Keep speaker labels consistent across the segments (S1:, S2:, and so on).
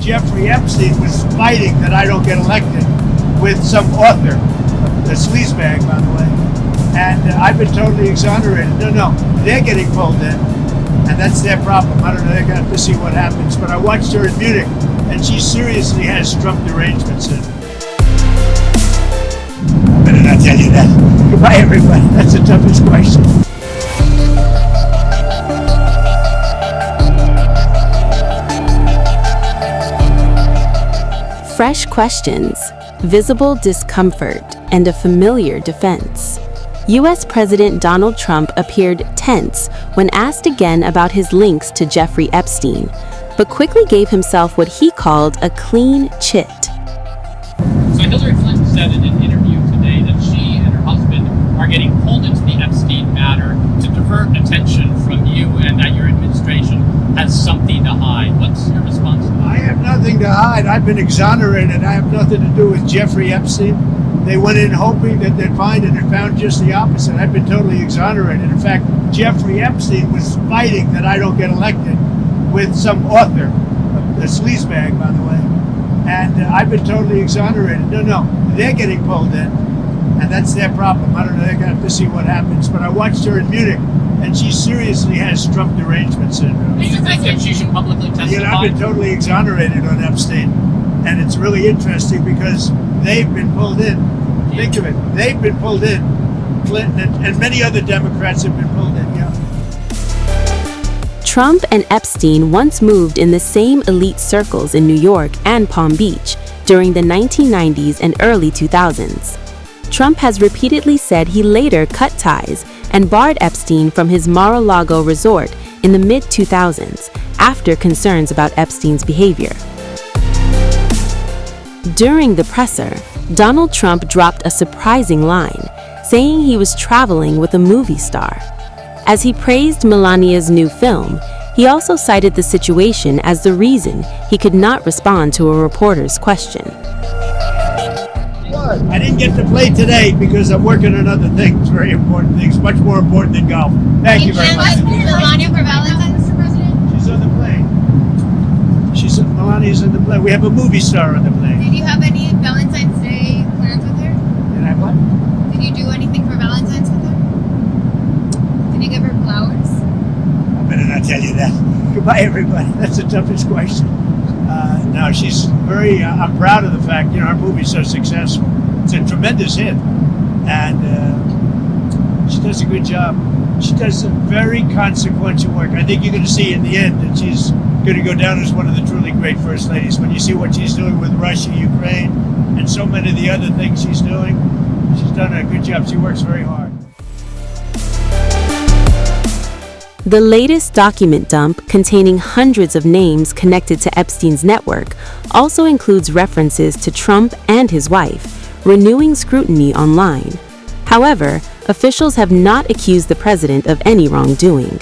S1: Jeffrey Epstein was fighting that I don't get elected with some author, a sleazebag, by the way. And I've been totally exonerated. No, they're getting pulled in, and that's their problem. I don't know, they're going to have to see what happens. But I watched her in Munich, and she seriously has Trump derangements in. I better not tell you that. Goodbye, everybody. That's the toughest question.
S2: Fresh questions, visible discomfort, and a familiar defense. U.S. President Donald Trump appeared tense when asked again about his links to Jeffrey Epstein, but quickly gave himself what he called a clean chit.
S3: So Hillary Clinton said in an interview today that she and her husband are getting pulled into the Epstein matter to divert attention from you and that your administration has something to hide. What's your response to that?
S1: I have nothing to hide. I've been exonerated. I have nothing to do with Jeffrey Epstein. They went in hoping that they'd find it and found just the opposite. I've been totally exonerated. In fact, Jeffrey Epstein was fighting that I don't get elected with some author, a sleazebag, by the way. And I've been totally exonerated. No, they're getting pulled in, and that's their problem. I don't know, they're going to have to see what happens. But I watched her in Munich, and she seriously has Trump derangement syndrome.
S3: Do you think that she should publicly testify?
S1: You know, I've been totally exonerated on Epstein, and it's really interesting because they've been pulled in. Think of it. They've been pulled in. Clinton and many other Democrats have been pulled in, yeah.
S2: Trump and Epstein once moved in the same elite circles in New York and Palm Beach during the 1990s and early 2000s. Trump has repeatedly said he later cut ties and barred Epstein from his Mar-a-Lago resort in the mid-2000s after concerns about Epstein's behavior. During the presser, Donald Trump dropped a surprising line, saying he was traveling with a movie star. As he praised Melania's new film, he also cited the situation as the reason he could not respond to a reporter's question.
S1: I didn't get to play today because I'm working on other things, very important things, much more important than golf. Thank you very much.
S4: Melania for Valentine's, Mr. President?
S1: She's on the plane. Melania's on the plane. We have a movie star on the plane.
S4: Did you have any Valentine's Day plans with her?
S1: Did I what?
S4: Did you do anything for Valentine's with her? Did you give her flowers?
S1: I better not tell you that. Goodbye, everybody. That's the toughest question. No, she's very, I'm proud of the fact, our movie's so successful. It's a tremendous hit. And she does a good job. She does some very consequential work. I think you're going to see in the end that she's going to go down as one of the truly great first ladies. When you see what she's doing with Russia, Ukraine, and so many of the other things she's doing, she's done a good job. She works very hard.
S2: The latest document dump, containing hundreds of names connected to Epstein's network, also includes references to Trump and his wife, renewing scrutiny online. However, officials have not accused the president of any wrongdoing.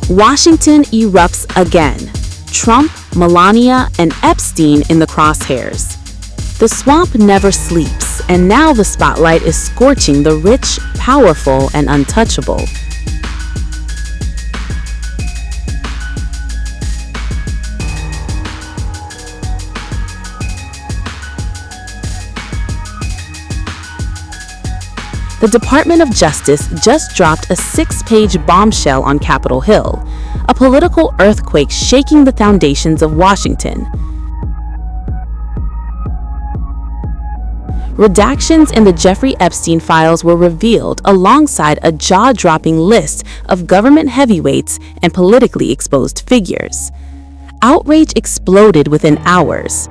S2: Washington erupts again. Trump, Melania, and Epstein in the crosshairs. The swamp never sleeps, and now the spotlight is scorching the rich, powerful, and untouchable. The Department of Justice just dropped a 6-page bombshell on Capitol Hill, a political earthquake shaking the foundations of Washington. Redactions in the Jeffrey Epstein files were revealed alongside a jaw-dropping list of government heavyweights and politically exposed figures. Outrage exploded within hours.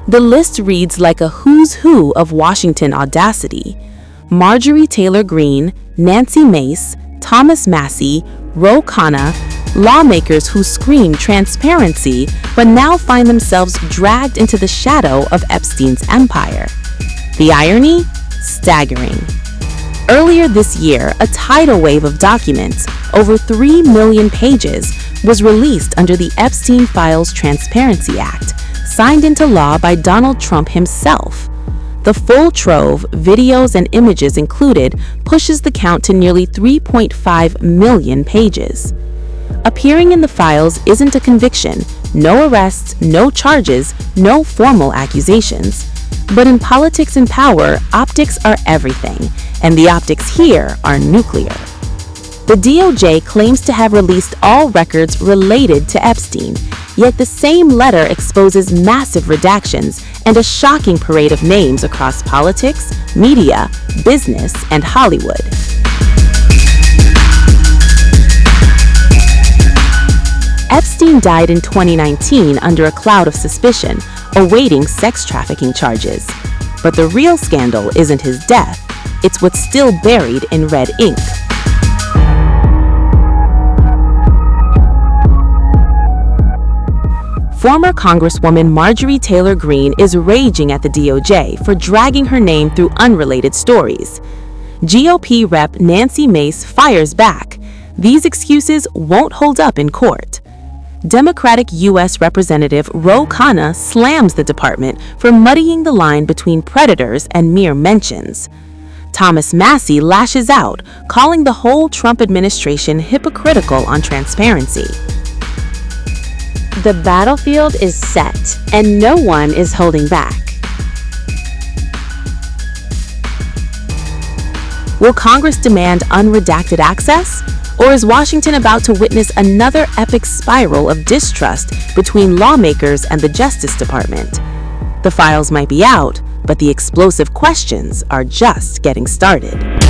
S2: The list reads like a who's who of Washington audacity. Marjorie Taylor Greene, Nancy Mace, Thomas Massie, Ro Khanna, lawmakers who scream transparency but now find themselves dragged into the shadow of Epstein's empire. The irony? Staggering. Earlier this year, a tidal wave of documents, over 3 million pages, was released under the Epstein Files Transparency Act, signed into law by Donald Trump himself. The full trove, videos and images included, pushes the count to nearly 3.5 million pages. Appearing in the files isn't a conviction, no arrests, no charges, no formal accusations. But in politics and power, optics are everything, and the optics here are nuclear. The DOJ claims to have released all records related to Epstein, yet the same letter exposes massive redactions and a shocking parade of names across politics, media, business, and Hollywood. Epstein died in 2019 under a cloud of suspicion, awaiting sex trafficking charges. But the real scandal isn't his death, it's what's still buried in red ink. Former Congresswoman Marjorie Taylor Greene is raging at the DOJ for dragging her name through unrelated stories. GOP Rep Nancy Mace fires back. These excuses won't hold up in court. Democratic U.S. Representative Ro Khanna slams the department for muddying the line between predators and mere mentions. Thomas Massie lashes out, calling the whole Trump administration hypocritical on transparency. The battlefield is set, and no one is holding back. Will Congress demand unredacted access? Or is Washington about to witness another epic spiral of distrust between lawmakers and the Justice Department? The files might be out, but the explosive questions are just getting started.